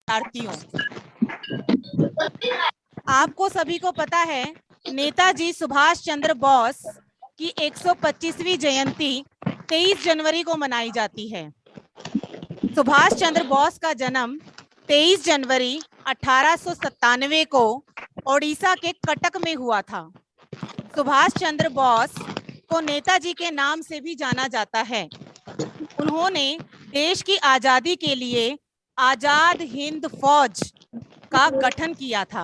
विद्यार्थियों, आपको सभी को पता है नेताजी सुभाष चंद्र बोस की 125वीं जयंती 23 जनवरी को मनाई जाती है। सुभाष चंद्र बोस का जन्म 23 जनवरी 1897 को ओडिशा के कटक में हुआ था। सुभाष चंद्र बोस को नेताजी के नाम से भी जाना जाता है। उन्होंने देश की आजादी के लिए आजाद हिंद फौज का गठन किया था।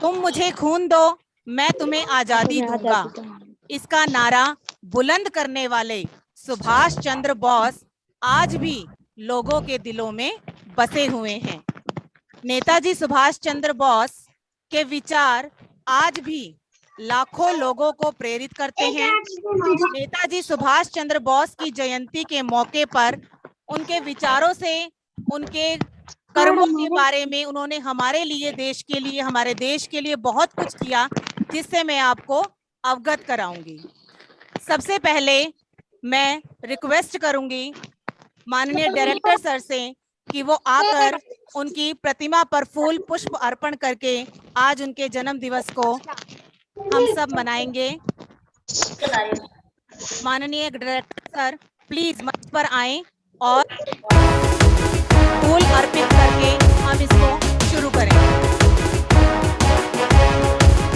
तुम मुझे खून दो, मैं तुम्हें आजादी दूंगा, इसका नारा बुलंद करने वाले सुभाष चंद्र बोस आज भी लोगों के दिलों में बसे हुए हैं। नेताजी सुभाष चंद्र बोस के विचार आज भी लाखों लोगों को प्रेरित करते हैं। नेताजी सुभाष चंद्र बोस की जयंती के मौके पर उनके विचारों से, उनके कर्मों के बारे में उन्होंने हमारे लिए, देश के लिए, हमारे देश के लिए बहुत कुछ किया, जिससे मैं आपको अवगत कराऊंगी। सबसे पहले मैं रिक्वेस्ट करूंगी माननीय डायरेक्टर सर से कि वो आकर उनकी प्रतिमा पर फूल पुष्प अर्पण करके आज उनके जन्म दिवस को हम सब मनाएंगे। माननीय डायरेक्टर सर प्लीज मंच पर आएं और फूल अर्पित करके हम इसको शुरू करेंगे।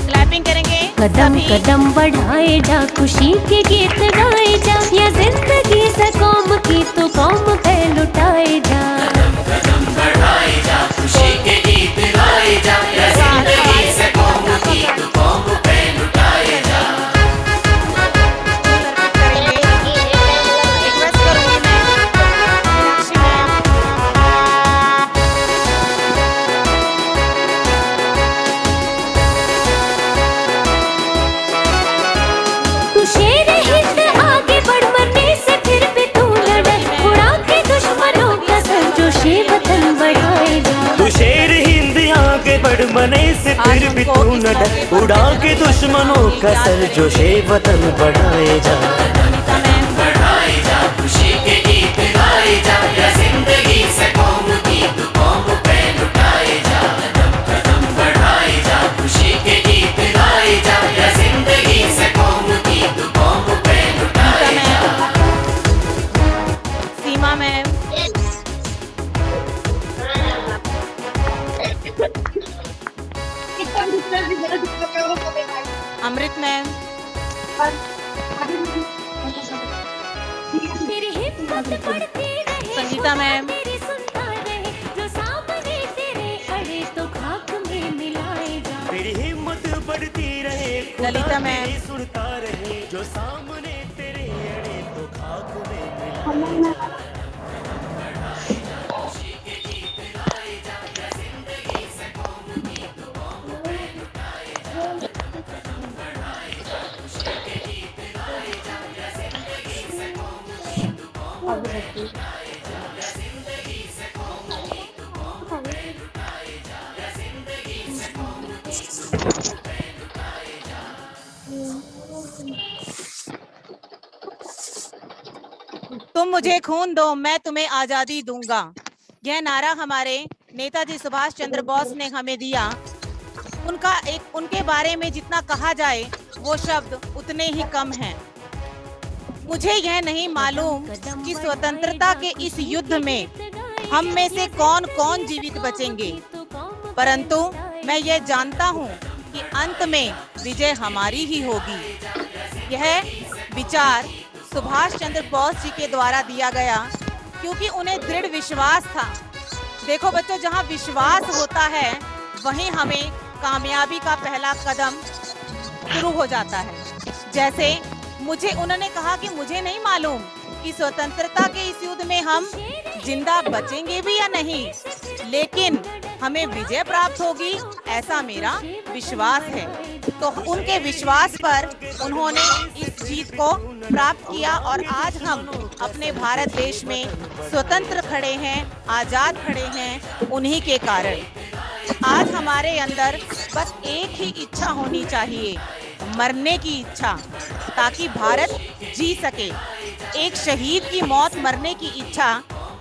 क्लैपिंग करेंगे। कदम कदम बढ़ाए जा, खुशी के गीत गाए जा, ये जिंदगी से कौम की तो कौम पे लुटाए जा। कदम बढ़ाए जा, खुशी के गीत गाए जा, ये जिंदगी से कौम की तो कौम पे लुटाए जा। रिक्वेस्ट करूंगी मैं मीनाक्षी मैम। तू शेर हिंद आगे बढ़, मरने से फिर भी तू लड़, उड़ा के दुश्मनों का सर जो शे वतन बढ़ाए जा। तू शेर हिंद आगे बढ़, मरने से फिर भी तू न डर, उड़ा के दुश्मनों का सर जो शे वतन बढ़ाए जा। कदम बढ़ाए जा, खुशी के गीत गाए जा, ये जिंदगी से कौम की तो कौम पे लुटाए जा। कदम बढ़ाए जा, खुशी के गीत गाए जा, ये जिंदगी से कौम की तो कौम पे लुटाए जा। सीमा मैम, अमृत मैम, तेरी हिम्मत बढ़ती रहे, संगीता मैम, तेरी सुनता रहे, जो सामने तेरे अड़े तो खाक में मिलाए जा। तेरी हिम्मत बढ़ती रहे, खुदा ललिता मैम, तेरी सुनता रहे, जो सामने तेरे अड़े तो खाक में मिलाए। तुम मुझे खून दो, मैं तुम्हें आजादी दूंगा, यह नारा हमारे नेताजी सुभाष चंद्र बोस ने हमें दिया। उनके बारे में जितना कहा जाए वो शब्द उतने ही कम हैं। मुझे यह नहीं मालूम कि स्वतंत्रता के इस युद्ध में हम में से कौन कौन जीवित बचेंगे, परंतु मैं यह जानता हूँ कि अंत में विजय हमारी ही होगी। यह विचार सुभाष चंद्र बोस जी के द्वारा दिया गया, क्योंकि उन्हें दृढ़ विश्वास था। देखो बच्चों, जहाँ विश्वास होता है वहीं हमें कामयाबी का पहला कदम शुरू हो जाता है। जैसे उन्होंने कहा कि मुझे नहीं मालूम कि स्वतंत्रता के इस युद्ध में हम जिंदा बचेंगे भी या नहीं, लेकिन हमें विजय प्राप्त होगी, ऐसा मेरा विश्वास है। तो उनके विश्वास पर उन्होंने इस जीत को प्राप्त किया और आज हम अपने भारत देश में स्वतंत्र खड़े हैं, आजाद खड़े हैं, उन्हीं के कारण। आज हमारे अंदर बस एक ही इच्छा होनी चाहिए, मरने की इच्छा, ताकि भारत जी सके। एक शहीद की मौत, मरने की इच्छा,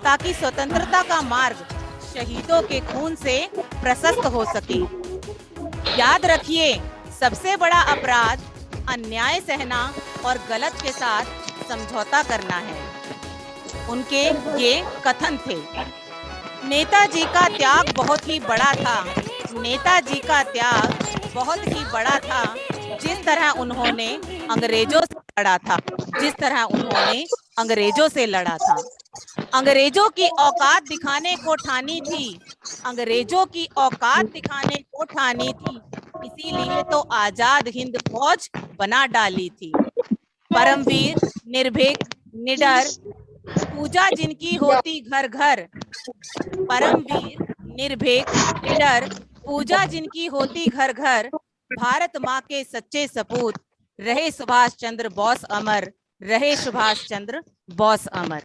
ताकि स्वतंत्रता का मार्ग शहीदों के खून से प्रशस्त हो सके। याद रखिए, सबसे बड़ा अपराध अन्याय सहना और गलत के साथ समझौता करना है। उनके ये कथन थे। नेताजी का त्याग बहुत ही बड़ा था। नेताजी का त्याग बहुत ही बड़ा था। जिस तरह उन्होंने अंग्रेजों से लड़ा था, जिस तरह उन्होंने अंग्रेजों से लड़ा था। अंग्रेजों की औकात दिखाने को ठानी थी। अंग्रेजों की औकात दिखाने को ठानी थी। इसीलिए तो आजाद हिंद फौज बना डाली थी। परमवीर, निर्भीक, निडर, पूजा जिनकी होती घर घर। परमवीर, निर्भीक, निडर, पूजा जिनकी होती घर घर। भारत माँ के सच्चे सपूत, रहे सुभाष चंद्र बोस अमर, रहे सुभाष चंद्र बोस अमर।